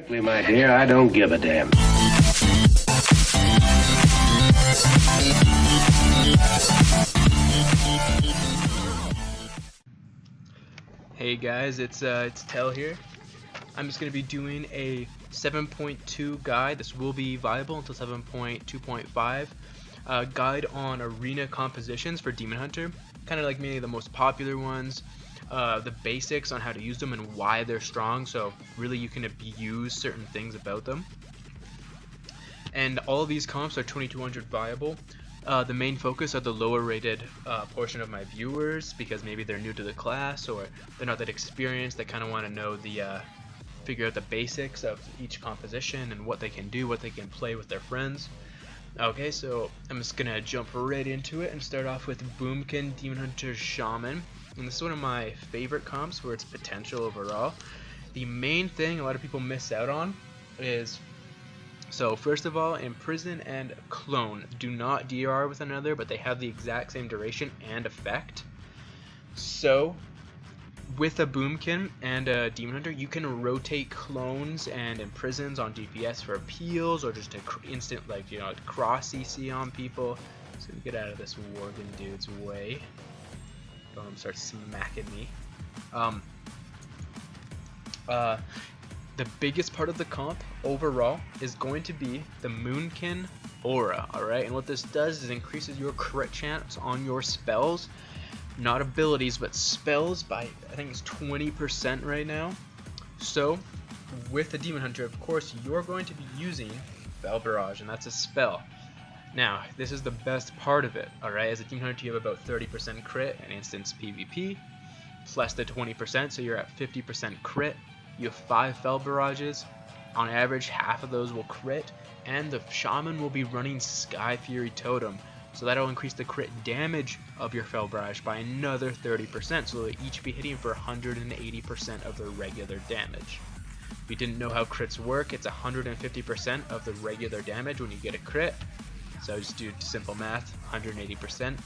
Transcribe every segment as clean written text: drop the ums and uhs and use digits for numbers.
Frankly, my dear, I don't give a damn. Hey guys, it's Tel here. I'm just going to be doing a 7.2 guide. This will be viable until 7.2.5 guide on arena compositions for Demon Hunter. Kind of like many of the most popular ones, the basics on how to use them and why they're strong, so really you can abuse certain things about them. And all of these comps are 2200 viable. The main focus are the lower rated portion of my viewers, because maybe they're new to the class or they're not that experienced. They kind of want to know figure out the basics of each composition and what they can do, what they can play with their friends. Okay, so I'm just gonna jump right into it and start off with Boomkin Demon Hunter Shaman. And this is one of my favorite comps for its potential overall. The main thing a lot of people miss out on is, so first of all, Imprison and Clone do not DR with another, but they have the exact same duration and effect. So with a Boomkin and a Demon Hunter, you can rotate Clones and Imprisons on DPS for appeals, or just to instant, like, you know, cross CC on people. So we get out of this Worgen dude's way. Don't let him start smacking me. The biggest part of the comp overall is going to be the Moonkin Aura, alright? And what this does is increases your crit chance on your spells, not abilities, but spells, by, I think it's 20% right now. So, with the Demon Hunter, of course, you're going to be using Fel Barrage, and that's a spell. Now, this is the best part of it, alright? As a Demon Hunter, you have about 30% crit and instance PvP, plus the 20%, so you're at 50% crit. You have 5 Fel Barrages. On average, half of those will crit, and the Shaman will be running Sky Fury Totem, so that'll increase the crit damage of your Fel Barrage by another 30%, so they'll each be hitting for 180% of their regular damage. If you didn't know how crits work, it's 150% of the regular damage when you get a crit, so just do simple math, 180%.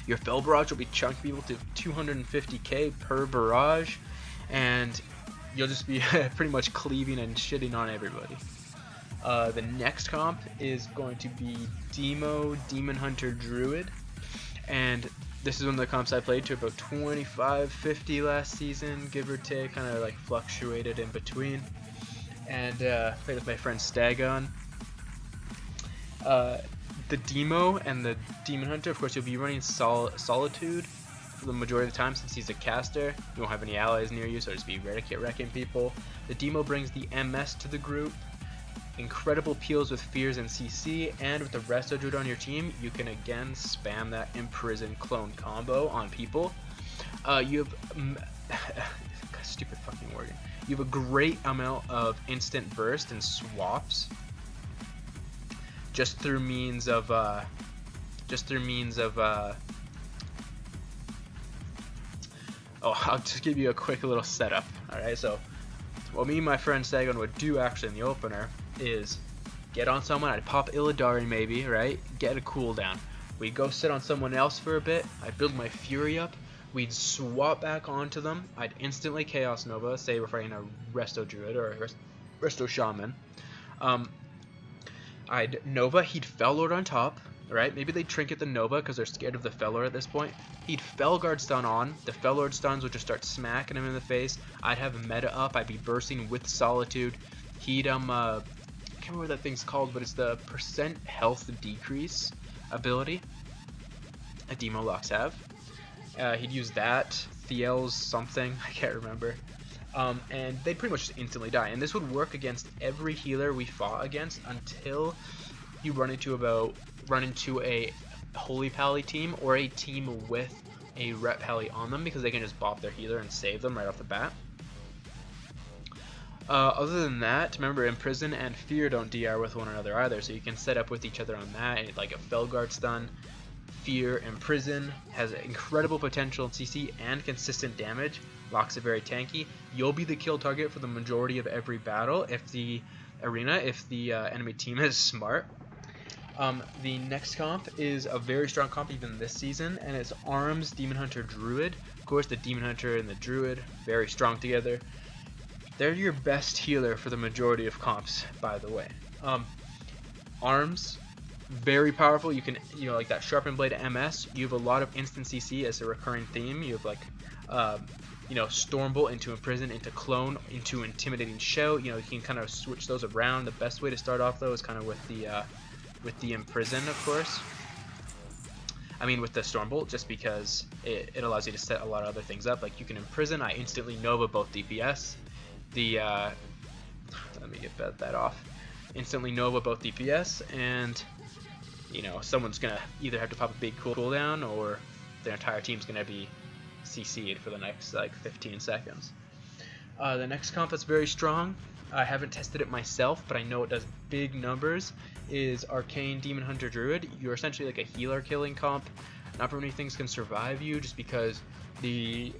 Your Fel Barrage will be chunking people to 250k per barrage, and you'll just be pretty much cleaving and shitting on everybody. The next comp is going to be Demon Hunter Druid, and this is one of the comps I played to about 25-50 last season, give or take, kind of like fluctuated in between, and played with my friend Stagon. The Demo and the Demon Hunter, of course, you'll be running Solitude for the majority of the time, since he's a caster. You won't have any allies near you, so just be wrecking people. The Demo brings the MS to the group. Incredible peels with Fears and CC, and with the Resto Druid on your team, you can again spam that Imprison Clone combo on people. You have stupid fucking Worgen. You have a great amount of instant burst and swaps, just through means of oh, I'll just give you a quick little setup. Alright, so what me and my friend Sagan would do actually in the opener is get on someone, I'd pop Illidari maybe, right? Get a cooldown. We'd go sit on someone else for a bit, I'd build my Fury up, we'd swap back onto them, I'd instantly Chaos Nova, say we're fighting a Resto Druid or a Resto Shaman. I'd Nova, he'd Fel Lord on top, right? Maybe they trinket the Nova because they're scared of the Fel Lord at this point. He'd Felguard stun on, the Fel Lord stuns would just start smacking him in the face. I'd have a meta up, I'd be bursting with Solitude. He'd I can't remember what that thing's called, but it's the percent health decrease ability that Demo locks have. He'd use that, Thiel's something, I can't remember. And they'd pretty much just instantly die. And this would work against every healer we fought against until you run into a Holy Pally team or a team with a Rep Pally on them, because they can just bop their healer and save them right off the bat. Other than that, remember, Imprison and Fear don't DR with one another either, so you can set up with each other on that, like a Felguard stun. Fear, Imprison has incredible potential in CC and consistent damage, locks it very tanky. You'll be the kill target for the majority of every battle if the enemy team is smart. The next comp is a very strong comp even this season, and it's Arms Demon Hunter Druid. Of course, the Demon Hunter and the Druid, very strong together. they're your best healer for the majority of comps, by the way. Arms, very powerful. You can, like that Sharpened Blade MS, you have a lot of instant CC as a recurring theme. You have like, Stormbolt into Imprison, into Clone, into Intimidating Shout. You can kind of switch those around. The best way to start off though is kind of with the Imprison, of course. I mean with the Stormbolt, just because it allows you to set a lot of other things up. Like you can Imprison, I instantly Nova both DPS. Let me get that off. Instantly Nova both DPS, and someone's gonna either have to pop a big cooldown or their entire team's gonna be CC'd for the next like 15 seconds. The next comp that's very strong, I haven't tested it myself, but I know it does big numbers, is Arcane Demon Hunter Druid. You're essentially like a healer killing comp. Not very many things can survive you, just because the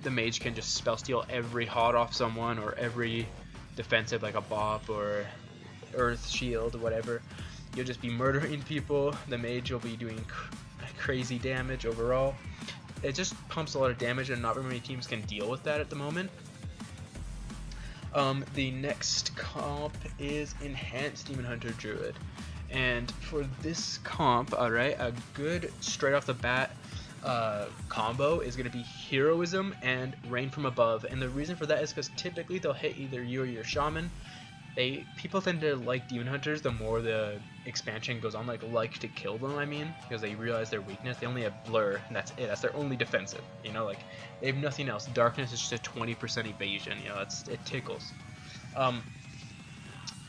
mage can just spell steal every hot off someone, or every defensive like a bop or earth shield, whatever. You'll just be murdering people. The mage will be doing crazy damage overall. It just pumps a lot of damage, and not very many teams can deal with that at the moment. The next comp is Enhanced Demon Hunter Druid, and for this comp, alright, a good straight off the bat combo is going to be Heroism and Rain from Above, and the reason for that is because typically they'll hit either you or your Shaman. People tend to like Demon Hunters the more the expansion goes on, like to kill them, I mean, because they realize their weakness. They only have Blur, and that's it. That's their only defensive, like they have nothing else. Darkness is just a 20% evasion, it tickles.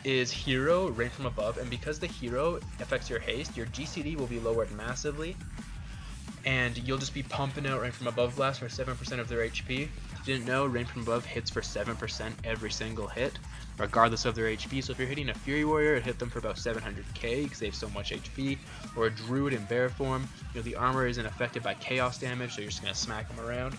Is Hero, Rain from Above, and because the Hero affects your haste, your GCD will be lowered massively, and you'll just be pumping out Rain from Above Blast for 7% of their HP. If you didn't know, Rain from Above hits for 7% every single hit, regardless of their HP. So if you're hitting a Fury Warrior, it hit them for about 700k because they have so much HP, or a Druid in bear form, the armor isn't affected by chaos damage, so you're just gonna smack them around.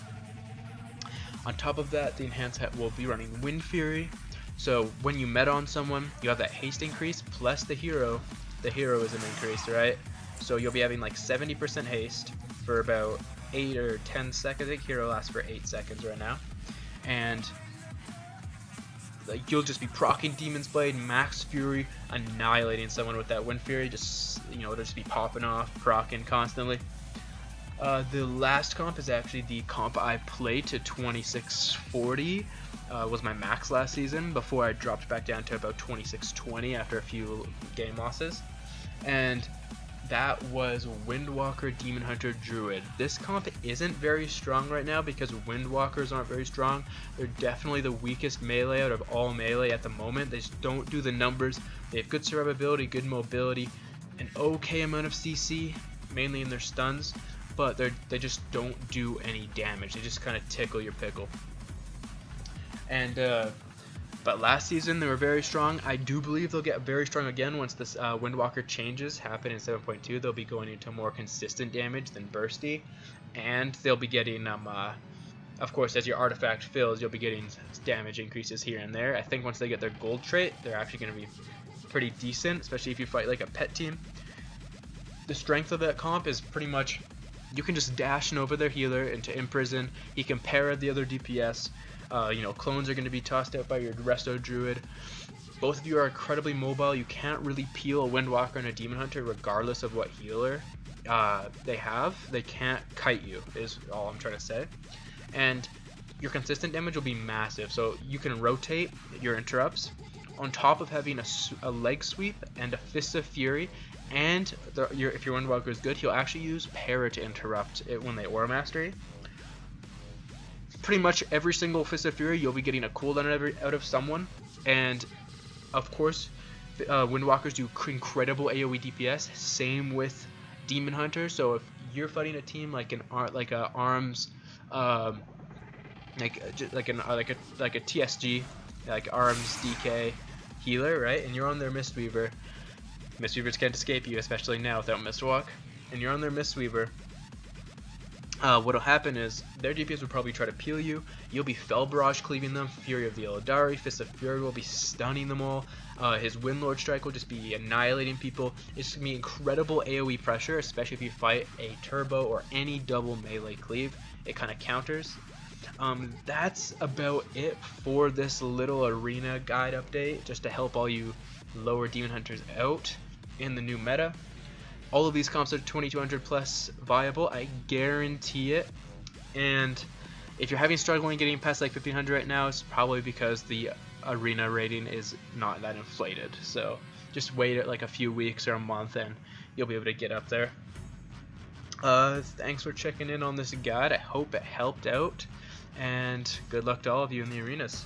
On top of that, the enhanced hat will be running Wind Fury, so when you meta on someone, you have that haste increase plus the heroism increase, right? So you'll be having like 70% haste for about 8 or 10 seconds. I think hero lasts for 8 seconds right now, and like you'll just be proccing Demon's Blade, Max Fury, annihilating someone with that Wind Fury. Just it'll just be popping off, proccing constantly. The last comp is actually the comp I played to 2640. Was my max last season before I dropped back down to about 2620 after a few game losses, and that was Windwalker Demon Hunter Druid. This comp isn't very strong right now because Windwalkers aren't very strong. They're definitely the weakest melee out of all melee at the moment. They just don't do the numbers. They have good survivability, good mobility, an okay amount of CC, mainly in their stuns, but they just don't do any damage. They just kind of tickle your pickle. And but last season they were very strong. I do believe they'll get very strong again once this Windwalker changes happen in 7.2. They'll be going into more consistent damage than bursty, and they'll be getting of course, as your artifact fills, you'll be getting damage increases here and there. I think once they get their gold trait, they're actually going to be pretty decent, especially if you fight like a pet team. The strength of that comp is pretty much you can just dash Nova their healer into Imprison. He can para the other DPS. Clones are going to be tossed out by your Resto Druid. Both of you are incredibly mobile. You can't really peel a Windwalker and a Demon Hunter regardless of what healer they have. They can't kite you, is all I'm trying to say. And your consistent damage will be massive, so you can rotate your interrupts on top of having a leg sweep and a Fist of Fury. And if your Windwalker is good, he'll actually use Para to interrupt it when they Aura Mastery. Pretty much every single Fist of Fury, you'll be getting a cooldown out of someone. And of course, Windwalkers do incredible AoE DPS. Same with Demon Hunter. So if you're fighting a team like a Arms, like a TSG, like Arms DK healer, right? And you're on their Mistweaver. Mistweavers can't escape you, especially now without Mistwalk. And you're on their Mistweaver. What'll happen is their DPS will probably try to peel you. You'll be Fell Barrage cleaving them. Fury of the Illidari, Fist of Fury will be stunning them all. His Windlord Strike will just be annihilating people. It's gonna be incredible AoE pressure, especially if you fight a turbo or any double melee cleave. It kind of counters. That's about it for this little arena guide update, just to help all you lower demon hunters out in the new meta. All of these comps are 2200 plus viable, I guarantee it. And if you're having struggling getting past like 1500 right now, it's probably because the arena rating is not that inflated. So just wait like a few weeks or a month and you'll be able to get up there. Thanks for checking in on this guide. I hope it helped out, and good luck to all of you in the arenas.